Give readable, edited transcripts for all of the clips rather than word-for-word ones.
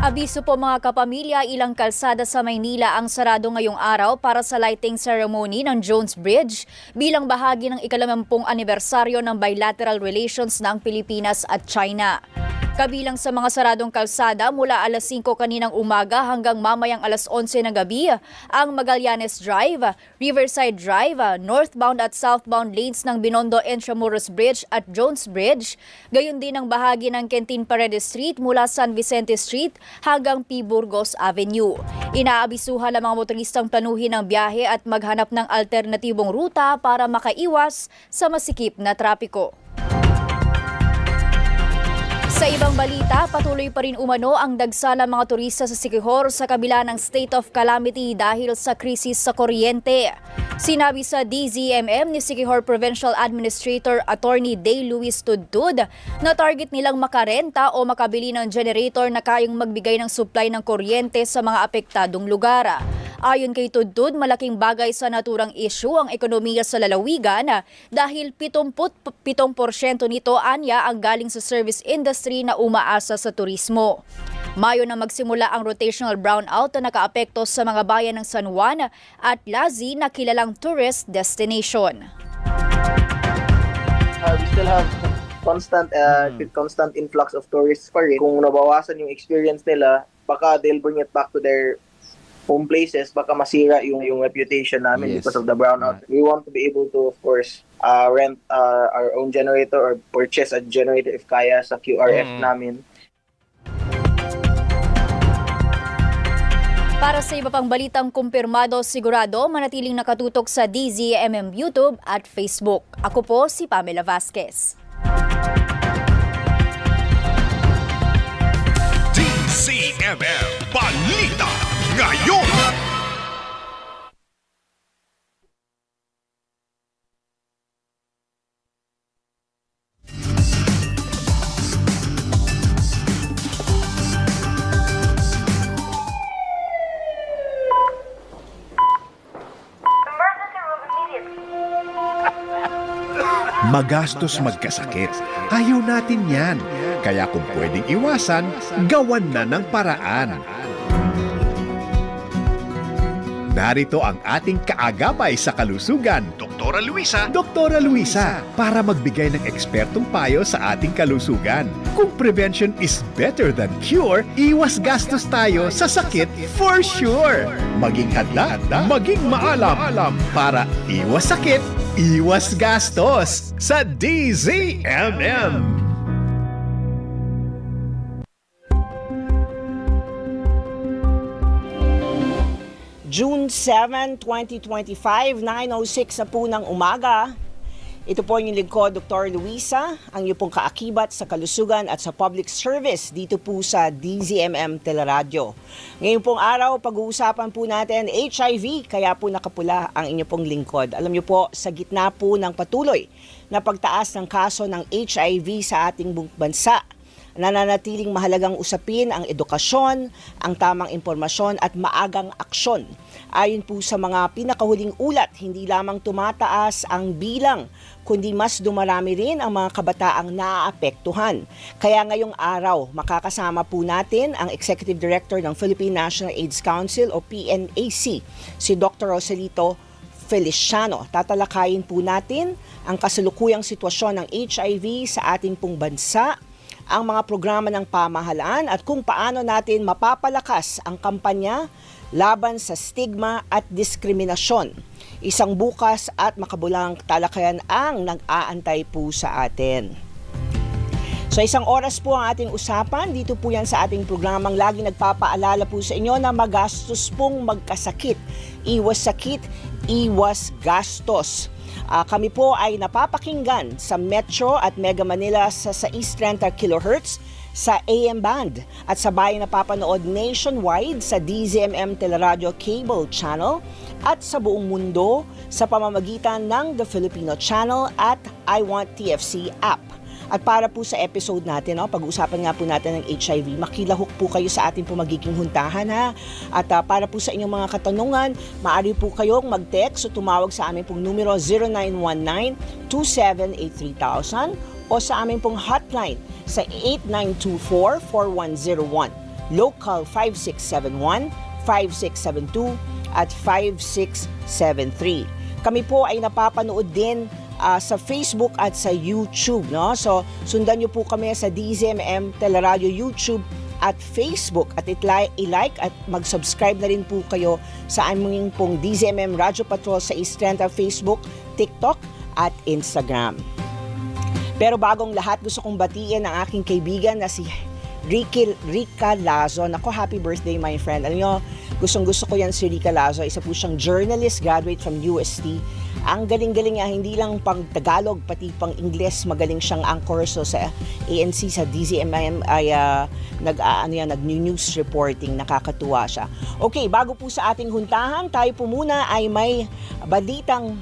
Abiso po mga kapamilya, ilang kalsada sa Maynila ang sarado ngayong araw para sa lighting ceremony ng Jones Bridge bilang bahagi ng ika-50 anibersaryo ng bilateral relations ng Pilipinas at China. Kabilang sa mga saradong kalsada mula alas 5 kaninang umaga hanggang mamayang alas 11 ng gabi ang Magallanes Drive, Riverside Drive, northbound at southbound lanes ng Binondo Intramuros Bridge at Jones Bridge, gayon din ang bahagi ng Quintin Paredes Street mula San Vicente Street hanggang P. Burgos Avenue. Inaabisuhan ang mga motoristang planuhin ang biyahe at maghanap ng alternatibong ruta para makaiwas sa masikip na trapiko. Sa ibang balita, patuloy pa rin umano ang dagsala mga turista sa Siquijor sa kabila ng state of calamity dahil sa krisis sa kuryente. Sinabi sa DZMM ni Siquijor Provincial Administrator Attorney Day Luis Tudtud na target nilang makarenta o makabili ng generator na kayang magbigay ng supply ng kuryente sa mga apektadong lugar. Ayon kay Tudtud, malaking bagay sa naturang issue ang ekonomiya sa lalawigan dahil 77% nito anya ang galing sa service industry na umaasa sa turismo. Mayo na magsimula ang rotational brownout na nakaapekto sa mga bayan ng San Juan at Lazi na kilalang tourist destination. We still have constant influx of tourists pa rin. Kung nabawasan yung experience nila, baka they'll bring it back to their home places, baka masira yung reputation namin because of the brownout. We want to be able to, of course, rent our own generator or purchase a generator if kaya sa QRF namin. Para sa iba pang balitang kumpirmado, sigurado, manatiling nakatutok sa DZMM YouTube at Facebook. Ako po si Pamela Vasquez. DZMM Balita ngayon! Magastos magkasakit. Ayaw natin yan. Kaya kung pwedeng iwasan, gawan na ng paraan. Narito ang ating kaagapay sa kalusugan, Doktora Luisa. Doktora Luisa, para magbigay ng ekspertong payo sa ating kalusugan. Kung prevention is better than cure, iwas gastos tayo sa sakit for sure. Maging hadlad, maging maalam para iwas sakit, iwas gastos sa DZMM. June 7, 2025, 9:06 na po ng umaga. Ito po yung lingkod, Dr. Luisa, ang iyong pong kaakibat sa kalusugan at sa public service dito po sa DZMM Teleradyo. Ngayon pong araw, pag-uusapan po natin HIV, kaya po nakapula ang inyong pong lingkod. Alam niyo po, sa gitna po ng patuloy na pagtaas ng kaso ng HIV sa ating bansa, nananatiling mahalagang usapin ang edukasyon, ang tamang impormasyon at maagang aksyon. Ayon po sa mga pinakahuling ulat, hindi lamang tumataas ang bilang, kundi mas dumarami rin ang mga kabataang naaapektuhan. Kaya ngayong araw, makakasama po natin ang Executive Director ng Philippine National AIDS Council o PNAC, si Dr. Rosalito Feliciano. Tatalakayin po natin ang kasalukuyang sitwasyon ng HIV sa ating pong bansa, ang mga programa ng pamahalaan at kung paano natin mapapalakas ang kampanya laban sa stigma at diskriminasyon. Isang bukas at makabulang talakayan ang nag-aantay po sa atin. So isang oras po ang ating usapan. Dito po yan sa ating programang lagi nagpapaalala po sa inyo na magastos pong magkasakit. Iwas sakit, iwas gastos. Kami po ay napapakinggan sa Metro at Mega Manila sa 630 kHz sa AM band at sabay napapanood nationwide sa DZMM Teleradyo Cable Channel at sa buong mundo sa pamamagitan ng The Filipino Channel at I Want TFC app. At para po sa episode natin, pag-uusapan nga po natin ng HIV, makilahok po kayo sa ating po magiging huntahan ha. At para po sa inyong mga katanungan, maaari po kayong mag-text o tumawag sa aming pong numero 0919-2783,000 o sa aming pong hotline sa 8924-4101. local 5671, 5672 at 5673. Kami po ay napapanood din sa Facebook at sa YouTube, no? So sundan niyo po kami sa DZMM Teleradio YouTube at Facebook at i-like at mag-subscribe na rin po kayo sa aming pong DZMM Radyo Patrol sa East Trenta Facebook, TikTok at Instagram. Pero bagong lahat, gusto kong batiin ang aking kaibigan na si Rica Lazo. Nako, happy birthday my friend. Alam nyo, gustong-gusto ko yan si Rica Lazo. Isa po siyang journalist, graduate from UST. Ang galing-galing niya, hindi lang pang Tagalog, pati pang Ingles. Magaling siyang anchor. So sa ANC, sa DZMM ay nag-news reporting. Nakakatuwa siya. Okay, bago po sa ating huntahan, tayo po muna ay may balitang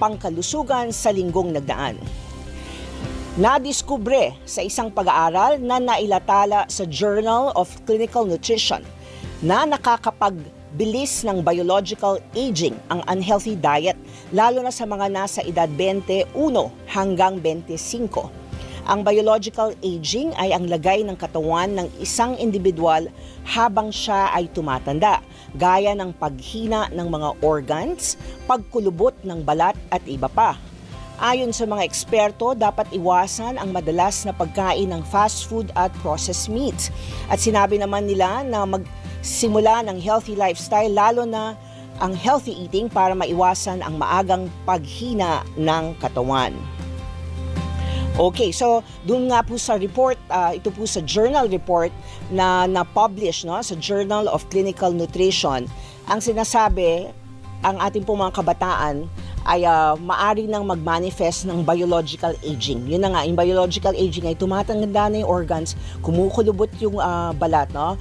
pangkalusugan sa linggong nagdaan. Nadiskubre sa isang pag-aaral na nailatala sa Journal of Clinical Nutrition na nakakapagbilis ng biological aging ang unhealthy diet, lalo na sa mga nasa edad 21 hanggang 25. Ang biological aging ay ang lagay ng katawan ng isang individual habang siya ay tumatanda, gaya ng paghina ng mga organs, pagkulubot ng balat at iba pa. Ayon sa mga eksperto, dapat iwasan ang madalas na pagkain ng fast food at processed meats. At sinabi naman nila na magsimula ng healthy lifestyle, lalo na ang healthy eating para maiwasan ang maagang paghina ng katawan. Okay, so doon nga po sa report, ito po sa journal report na na-publish, no, sa Journal of Clinical Nutrition, ang sinasabi, ang ating po mga kabataan ay maari nang mag-manifest ng biological aging. Yun na nga, yung biological aging ay tumatanda na yung organs, kumukulubot yung balat, no?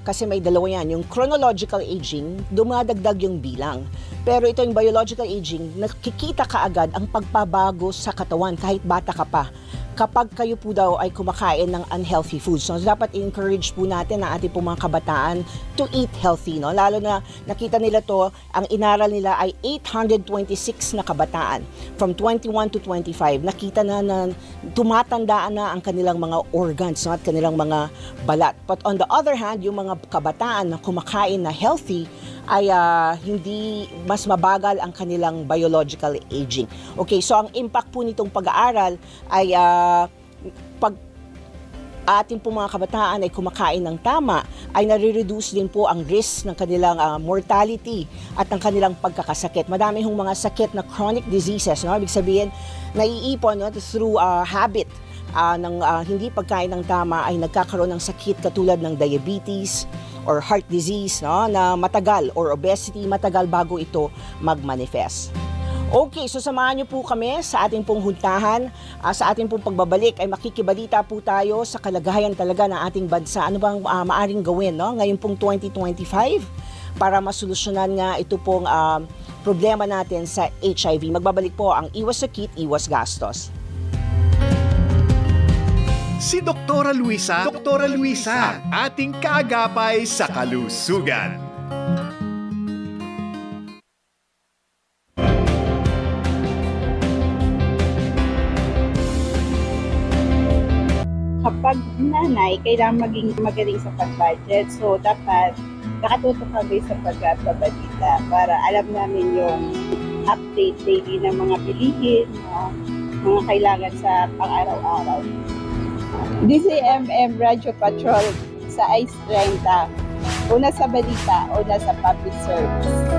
Kasi may dalawa yan. Yung chronological aging, dumadagdag yung bilang. Pero ito yung biological aging, nakikita ka agad ang pagbabago sa katawan kahit bata ka pa, kapag kayo po daw ay kumakain ng unhealthy foods. So dapat encourage po natin ang ating po mga kabataan to eat healthy, no? Lalo na nakita nila to, ang inaral nila ay 826 na kabataan from 21 to 25. Nakita na tumatandaan na ang kanilang mga organs, no? At kanilang mga balat. But on the other hand, yung mga kabataan na kumakain na healthy ay hindi mas mabagal ang kanilang biological aging. Okay, so ang impact po nitong pag-aaral ay pag ating po mga kabataan ay kumakain ng tama, ay nare-reduce din po ang risk ng kanilang mortality at ng kanilang pagkakasakit. Madami hong mga sakit na chronic diseases, no? Ibig sabihin, naiipon, no, through habit ng hindi pagkain ng tama ay nagkakaroon ng sakit katulad ng diabetes or heart disease, no, na matagal, or obesity, matagal bago ito mag-manifest. Okay, so samahan niyo po kami sa ating pong huntahan. Sa ating pong pagbabalik ay makikibalita po tayo sa kalagayan talaga ng ating bansa. Ano bang maaring gawin, no, ngayon pong 2025 para masolusyonan nga ito pong problema natin sa HIV. Magbabalik po ang Iwas Sakit, Iwas Gastos. Si Doktora Luisa, ating kaagapay sa kalusugan. Kapag nanay, kailangan maging magaling sa pag-budget. So, dapat nakatutok kami sa pagbabalita para alam namin yung update daily ng mga bilihin, mga kailangan sa pang-araw-araw. DZMM Radio Patrol sa East Trenta. Una sa balita, una sa public service.